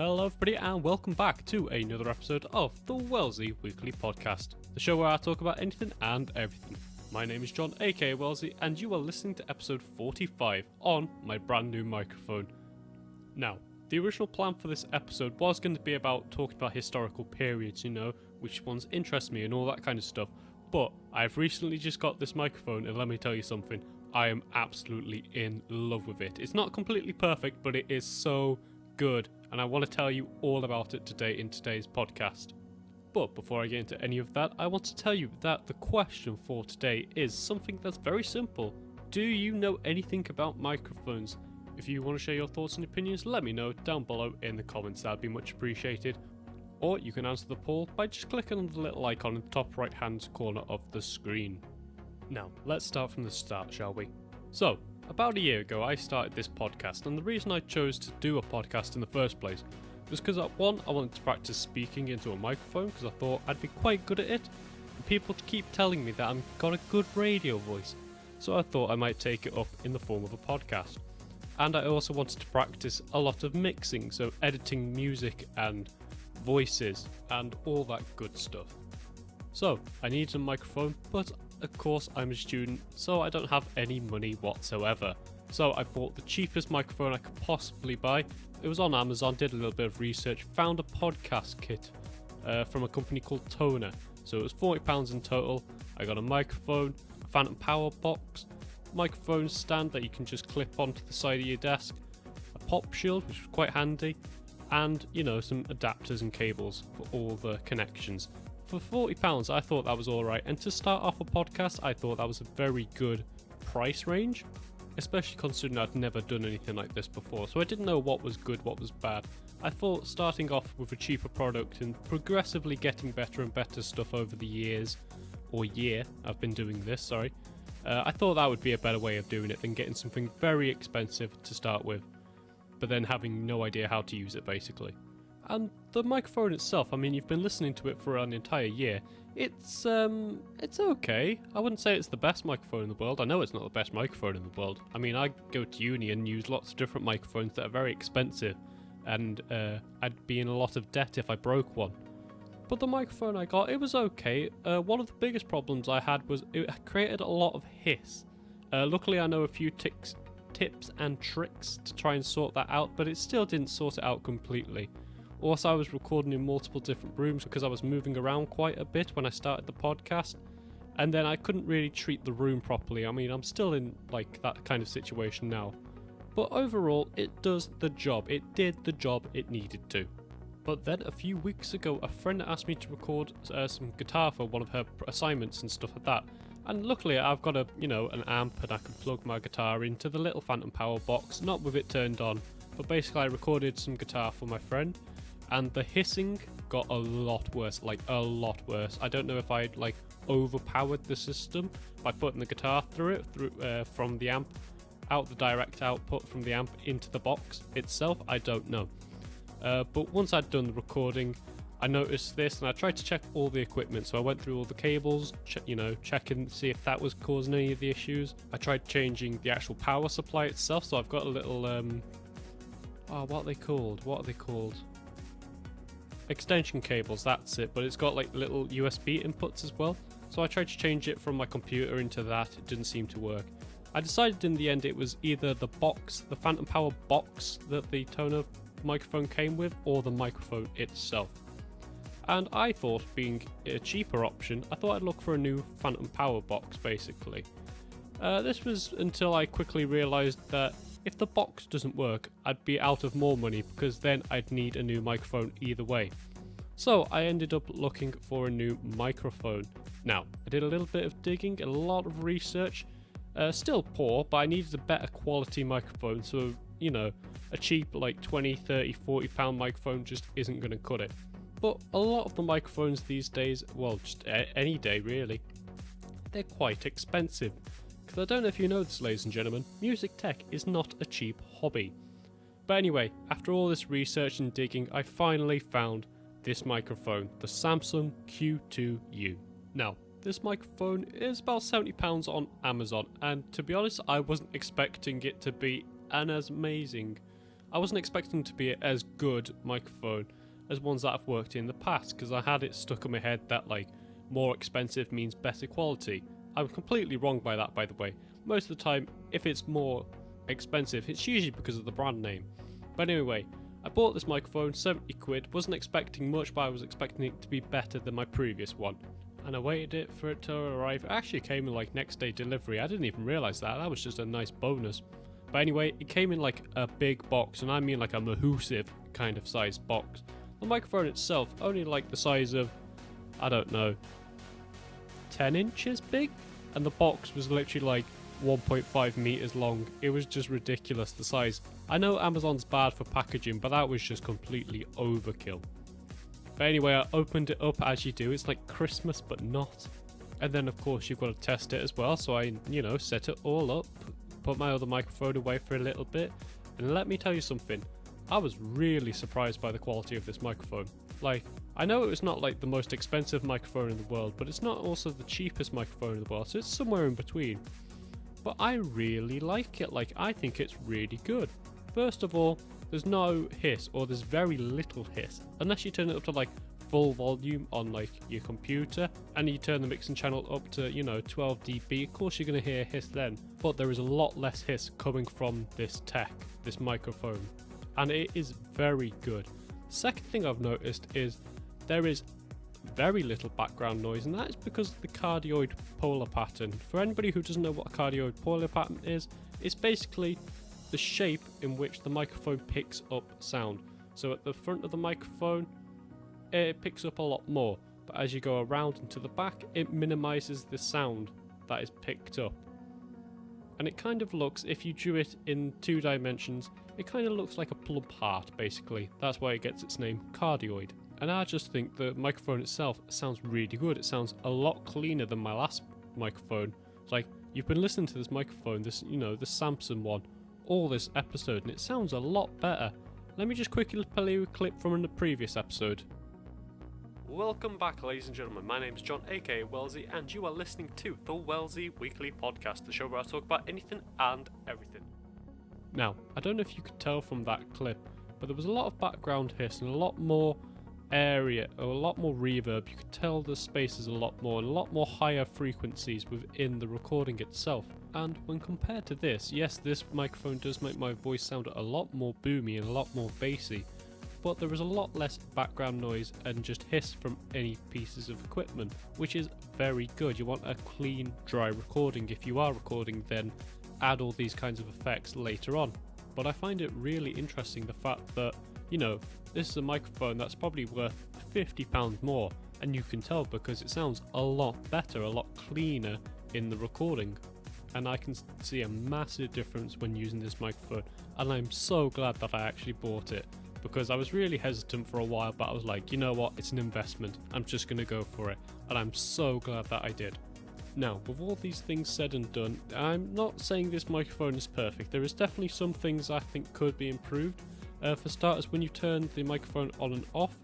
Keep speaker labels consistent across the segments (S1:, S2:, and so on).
S1: Hello everybody and welcome back to another episode of the Wellsy Weekly Podcast, the show where I talk about anything and everything. My name is John aka Wellsy and you are listening to episode 45 on my brand new microphone. Now, the original plan for this episode was going to be about talking about historical periods, which ones interest me and all that kind of stuff, but I've recently just got this microphone and let me tell you something, I am absolutely in love with it. It's not completely perfect, but it is so good, and I want to tell you all about it today in today's podcast. But before I get into any of that, I want to tell you that the question for today is something that's very simple. Do you know anything about microphones? If you want to share your thoughts and opinions, let me know down below in the comments, that'd be much appreciated. Or you can answer the poll by just clicking on the little icon in the top right hand corner of the screen. Now, let's start from the start, shall we? So, about a year ago I started this podcast, and the reason I chose to do a podcast in the first place was because I wanted to practice speaking into a microphone because I thought I'd be quite good at it, and people keep telling me that I've got a good radio voice, so I thought I might take it up in the form of a podcast. And I also wanted to practice a lot of mixing, so editing music and voices and all that good stuff. So, I needed a microphone, but of course I'm a student, so I don't have any money whatsoever. So I bought the cheapest microphone I could possibly buy. It was on Amazon, did a little bit of research, found a podcast kit from a company called Toner. So it was £40 in total. I got a microphone, a phantom power box, microphone stand that you can just clip onto the side of your desk, a pop shield which was quite handy, and some adapters and cables for all the connections. For £40 I thought that was alright, and to start off a podcast I thought that was a very good price range, especially considering I'd never done anything like this before, so I didn't know what was good, what was bad. I thought starting off with a cheaper product and progressively getting better and better stuff over the years, or year I've been doing this, I thought that would be a better way of doing it than getting something very expensive to start with, but then having no idea how to use it basically. And the microphone itself, you've been listening to it for an entire year. It's okay. I wouldn't say it's the best microphone in the world. I know it's not the best microphone in the world. I go to uni and use lots of different microphones that are very expensive, and I'd be in a lot of debt if I broke one. But the microphone I got, it was okay. One of the biggest problems I had was it created a lot of hiss. Luckily I know a few tips and tricks to try and sort that out, but it still didn't sort it out completely. Also, I was recording in multiple different rooms because I was moving around quite a bit when I started the podcast, and then I couldn't really treat the room properly. I'm still in that kind of situation now, but overall it does the job. It did the job it needed to. But then a few weeks ago a friend asked me to record some guitar for one of her assignments and stuff like that, and luckily I've got an amp and I can plug my guitar into the little phantom power box, not with it turned on, but basically I recorded some guitar for my friend. And the hissing got a lot worse, a lot worse. I don't know if I'd overpowered the system by putting the guitar through from the amp, out the direct output from the amp into the box itself, I don't know. But once I'd done the recording, I noticed this and I tried to check all the equipment. So I went through all the cables, checking to see if that was causing any of the issues. I tried changing the actual power supply itself, so I've got a little, what are they called? Extension cables, that's it, but it's got little USB inputs as well. So I tried to change it from my computer into that, it didn't seem to work. I decided in the end it was either the phantom power box that the Toner microphone came with, or the microphone itself. And I thought, being a cheaper option, I thought I'd look for a new phantom power box basically. This was until I quickly realised that if the box doesn't work, I'd be out of more money because then I'd need a new microphone either way. So I ended up looking for a new microphone. Now, I did a little bit of digging, a lot of research, still poor, but I needed a better quality microphone, so, a cheap £20, £30, £40 microphone just isn't going to cut it. But a lot of the microphones these days, well, just any day really, they're quite expensive. Because I don't know if you know this, ladies and gentlemen, music tech is not a cheap hobby. But anyway, after all this research and digging, I finally found this microphone, the Samsung Q2U. Now, this microphone is about £70 on Amazon, and to be honest, I wasn't expecting it to be as amazing. I wasn't expecting to be as good microphone as ones that I've worked in the past, because I had it stuck in my head that like more expensive means better quality. I'm completely wrong by that, by the way. Most of the time, if it's more expensive, it's usually because of the brand name. But anyway, I bought this microphone, 70 quid, wasn't expecting much, but I was expecting it to be better than my previous one. And I waited for it to arrive. It actually came in like next day delivery. I didn't even realise that was just a nice bonus. But anyway, it came in like a big box, and I mean like a Ma-Husive kind of size box. The microphone itself, only like the size of, I don't know, 10 inches big? And the box was literally like 1.5 meters long. It was just ridiculous, the size. I know Amazon's bad for packaging, but that was just completely overkill. But anyway, I opened it up as you do. It's like Christmas, but not. And then of course you've got to test it as well. So I, set it all up, put my other microphone away for a little bit. And let me tell you something. I was really surprised by the quality of this microphone. Like, I know it was not like the most expensive microphone in the world, but it's not also the cheapest microphone in the world, so it's somewhere in between. But I really like it. Like, I think it's really good. First of all, there's no hiss, or there's very little hiss, unless you turn it up to like full volume on like your computer, and you turn the mixing channel up to 12 dB. Of course you're going to hear hiss then, but there is a lot less hiss coming from this microphone, and it is very good. The second thing I've noticed is there is very little background noise, and that is because of the cardioid polar pattern. For anybody who doesn't know what a cardioid polar pattern is, it's basically the shape in which the microphone picks up sound. So at the front of the microphone, it picks up a lot more, but as you go around into the back, it minimizes the sound that is picked up. And it kind of looks, if you drew it in 2 dimensions, it kind of looks like a plump heart, basically. That's why it gets its name, cardioid. And I just think the microphone itself sounds really good. It sounds a lot cleaner than my last microphone. It's like, you've been listening to this microphone, this, the Samsung one, all this episode, and it sounds a lot better. Let me just quickly play you a clip from the previous episode. Welcome back, ladies and gentlemen. My name is John, aka Wellsy, and you are listening to the Wellsy Weekly Podcast, the show where I talk about anything and everything. Now, I don't know if you could tell from that clip, but there was a lot of background hiss and a lot more area, or a lot more reverb. You could tell the spaces a lot more, and a lot more higher frequencies within the recording itself. And when compared to this, yes, this microphone does make my voice sound a lot more boomy and a lot more bassy, but there is a lot less background noise and just hiss from any pieces of equipment, which is very good. You want a clean, dry recording. If you are recording, then add all these kinds of effects later on. But I find it really interesting the fact that, this is a microphone that's probably worth £50 more, and you can tell because it sounds a lot better, a lot cleaner in the recording. And I can see a massive difference when using this microphone, and I'm so glad that I actually bought it, because I was really hesitant for a while, but I was like, you know what, it's an investment, I'm just going to go for it, and I'm so glad that I did. Now, with all these things said and done, I'm not saying this microphone is perfect. There is definitely some things I think could be improved. For starters, when you turn the microphone on and off,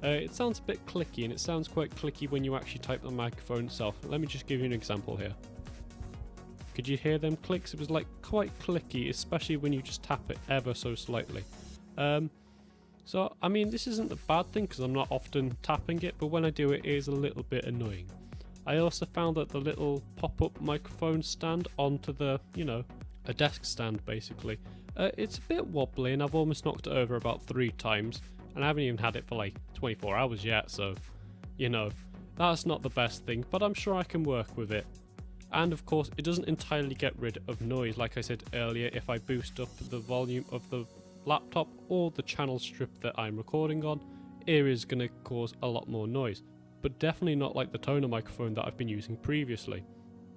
S1: it sounds a bit clicky, and it sounds quite clicky when you actually type the microphone itself. Let me just give you an example here. Could you hear them clicks? It was like quite clicky, especially when you just tap it ever so slightly. So, I mean, this isn't a bad thing because I'm not often tapping it, but when I do it is a little bit annoying. I also found that the little pop-up microphone stand onto the, a desk stand basically, it's a bit wobbly, and I've almost knocked it over about 3 times, and I haven't even had it for like 24 hours yet, so, that's not the best thing, but I'm sure I can work with it. And of course, it doesn't entirely get rid of noise. Like I said earlier, if I boost up the volume of the laptop or the channel strip that I'm recording on, it is going to cause a lot more noise. But definitely not like the toner microphone that I've been using previously.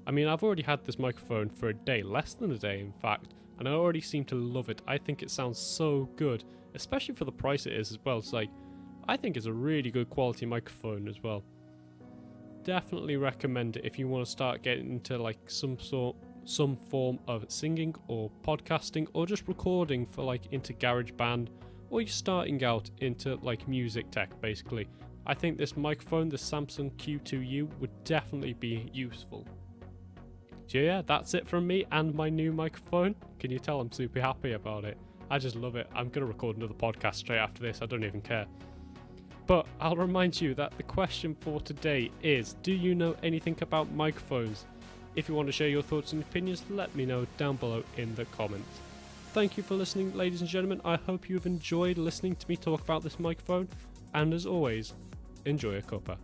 S1: I mean, I've already had this microphone for a day, less than a day in fact, and I already seem to love it. I think it sounds so good, especially for the price it is as well. It's like, I think it's a really good quality microphone as well. Definitely recommend it if you want to start getting into like some form of singing or podcasting, or just recording for like into GarageBand, or you're starting out into like music tech basically. I think this microphone, the Samsung Q2U, would definitely be useful. So yeah, that's it from me and my new microphone. Can you tell I'm super happy about it? I just love it. I'm going to record another podcast straight after this. I don't even care. But I'll remind you that the question for today is, do you know anything about microphones? If you want to share your thoughts and opinions, let me know down below in the comments. Thank you for listening, ladies and gentlemen. I hope you've enjoyed listening to me talk about this microphone. And as always, enjoy a cuppa.